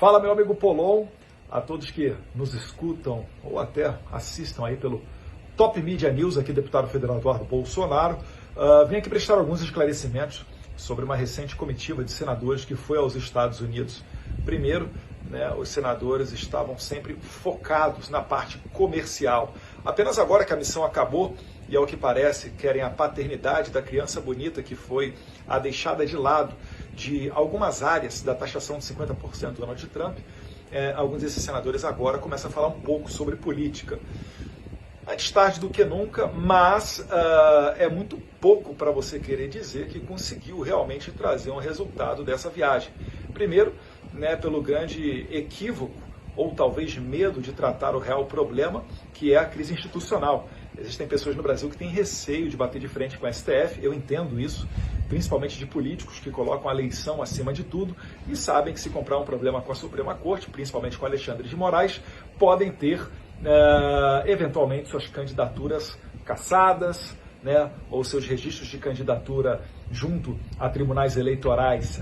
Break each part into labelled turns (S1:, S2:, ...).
S1: Fala, meu amigo Polon, a todos que nos escutam ou até assistam aí pelo Top Media News, aqui deputado federal Eduardo Bolsonaro. Vim aqui prestar alguns esclarecimentos sobre uma recente comitiva de senadores que foi aos Estados Unidos. Primeiro, os senadores estavam sempre focados na parte comercial. Apenas agora que a missão acabou, e ao que parece, querem a paternidade da criança bonita que foi a deixada de lado de algumas áreas da taxação de 50% do Donald Trump, alguns desses senadores agora começam a falar um pouco sobre política. Antes tarde do que nunca, mas é muito pouco para você querer dizer que conseguiu realmente trazer um resultado dessa viagem. Primeiro, pelo grande equívoco, ou talvez medo de tratar o real problema, que é a crise institucional. Existem pessoas no Brasil que têm receio de bater de frente com o STF, eu entendo isso, principalmente de políticos que colocam a eleição acima de tudo e sabem que se comprar um problema com a Suprema Corte, principalmente com Alexandre de Moraes, podem ter eventualmente suas candidaturas cassadas, ou seus registros de candidatura junto a tribunais eleitorais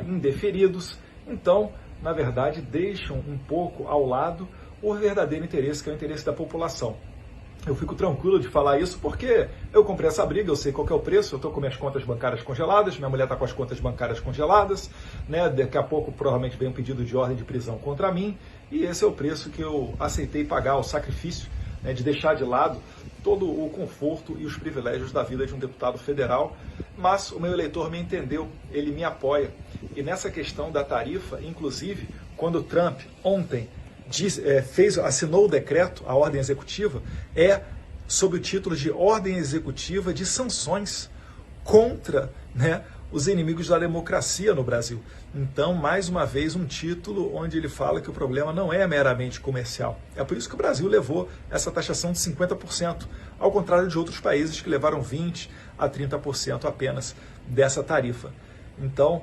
S1: indeferidos. Então, na verdade, deixam um pouco ao lado o verdadeiro interesse, que é o interesse da população. Eu fico tranquilo de falar isso porque eu comprei essa briga, eu sei qual que é o preço, eu estou com minhas contas bancárias congeladas, minha mulher está com as contas bancárias congeladas, daqui a pouco provavelmente vem um pedido de ordem de prisão contra mim, e esse é o preço que eu aceitei pagar, o sacrifício de deixar de lado todo o conforto e os privilégios da vida de um deputado federal, mas o meu eleitor me entendeu, ele me apoia. E nessa questão da tarifa, inclusive, quando o Trump ontem assinou o decreto, a ordem executiva, sob o título de Ordem Executiva de Sanções contra os inimigos da democracia no Brasil. Então, mais uma vez, um título onde ele fala que o problema não é meramente comercial. É por isso que o Brasil levou essa taxação de 50%, ao contrário de outros países que levaram 20% a 30% apenas dessa tarifa. Então,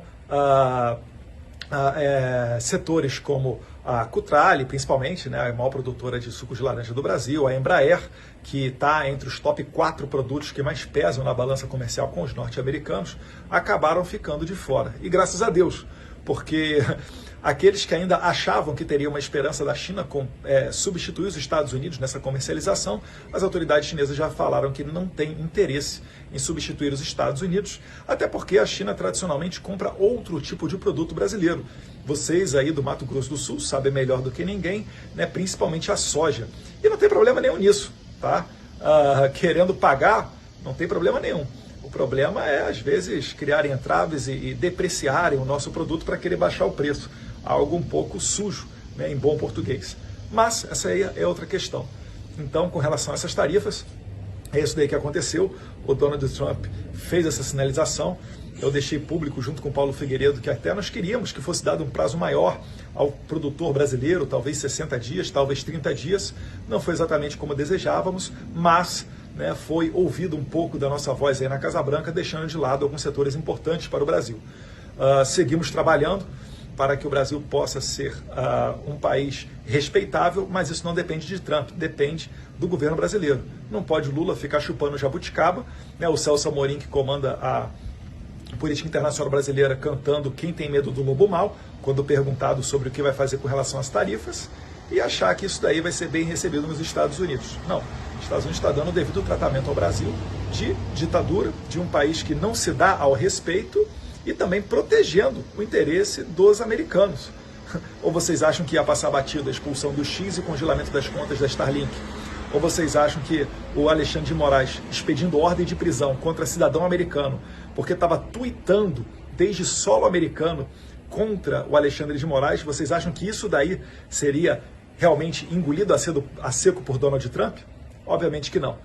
S1: setores como a Cutrale, principalmente, a maior produtora de suco de laranja do Brasil, a Embraer, que está entre os top 4 produtos que mais pesam na balança comercial com os norte-americanos, acabaram ficando de fora. E graças a Deus, porque aqueles que ainda achavam que teria uma esperança da China substituir os Estados Unidos nessa comercialização, as autoridades chinesas já falaram que não tem interesse em substituir os Estados Unidos, até porque a China tradicionalmente compra outro tipo de produto brasileiro. Vocês aí do Mato Grosso do Sul sabem melhor do que ninguém, principalmente a soja. E não tem problema nenhum nisso, tá? Querendo pagar, não tem problema nenhum. O problema é, às vezes, criarem entraves e depreciarem o nosso produto para querer baixar o preço. Algo um pouco sujo, em bom português. Mas essa aí é outra questão. Então, com relação a essas tarifas, é isso daí que aconteceu. O Donald Trump fez essa sinalização. Eu deixei público, junto com o Paulo Figueiredo, que até nós queríamos que fosse dado um prazo maior ao produtor brasileiro, talvez 60 dias, talvez 30 dias. Não foi exatamente como desejávamos, mas foi ouvido um pouco da nossa voz aí na Casa Branca, deixando de lado alguns setores importantes para o Brasil. Seguimos trabalhando para que o Brasil possa ser um país respeitável, mas isso não depende de Trump, depende do governo brasileiro. Não pode o Lula ficar chupando jabuticaba, o Celso Amorim, que comanda a política internacional brasileira, cantando "Quem tem medo do lobo mau", quando perguntado sobre o que vai fazer com relação às tarifas, e achar que isso daí vai ser bem recebido nos Estados Unidos. Não, os Estados Unidos está dando o devido tratamento ao Brasil de ditadura, de um país que não se dá ao respeito e também protegendo o interesse dos americanos. Ou vocês acham que ia passar batido a expulsão do X e congelamento das contas da Starlink? Ou vocês acham que o Alexandre de Moraes, expedindo ordem de prisão contra cidadão americano, porque estava tuitando desde solo americano contra o Alexandre de Moraes, vocês acham que isso daí seria realmente engolido a seco por Donald Trump? Obviamente que não.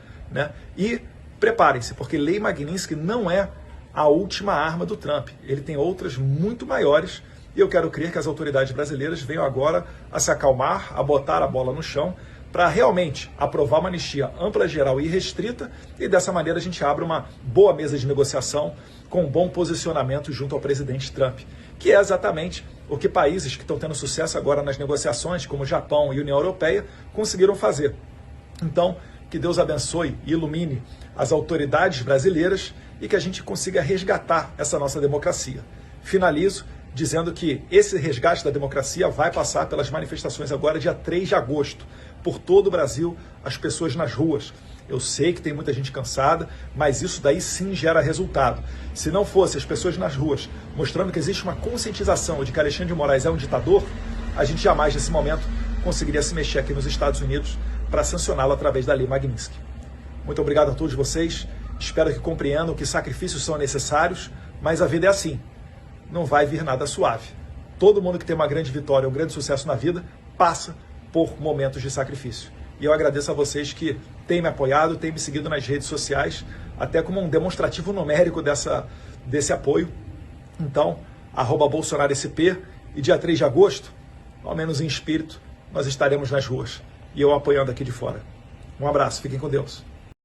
S1: E preparem-se, porque Lei Magnitsky não é a última arma do Trump. Ele tem outras muito maiores, e eu quero crer que as autoridades brasileiras venham agora a se acalmar, a botar a bola no chão, para realmente aprovar uma anistia ampla, geral e restrita, e dessa maneira a gente abre uma boa mesa de negociação com um bom posicionamento junto ao presidente Trump, que é exatamente o que países que estão tendo sucesso agora nas negociações, como o Japão e a União Europeia, conseguiram fazer. Então, que Deus abençoe e ilumine as autoridades brasileiras e que a gente consiga resgatar essa nossa democracia. Finalizo dizendo que esse resgate da democracia vai passar pelas manifestações agora, dia 3 de agosto, por todo o Brasil, as pessoas nas ruas. Eu sei que tem muita gente cansada, mas isso daí sim gera resultado. Se não fosse as pessoas nas ruas mostrando que existe uma conscientização de que Alexandre de Moraes é um ditador, a gente jamais, nesse momento, conseguiria se mexer aqui nos Estados Unidos para sancioná-lo através da Lei Magnitsky. Muito obrigado a todos vocês. Espero que compreendam que sacrifícios são necessários, mas a vida é assim. Não vai vir nada suave. Todo mundo que tem uma grande vitória, um grande sucesso na vida, passa por momentos de sacrifício. E eu agradeço a vocês que têm me apoiado, têm me seguido nas redes sociais, até como um demonstrativo numérico desse apoio. Então, @BolsonaroSP, e dia 3 de agosto, ao menos em espírito, nós estaremos nas ruas. E eu apoiando aqui de fora. Um abraço, fiquem com Deus.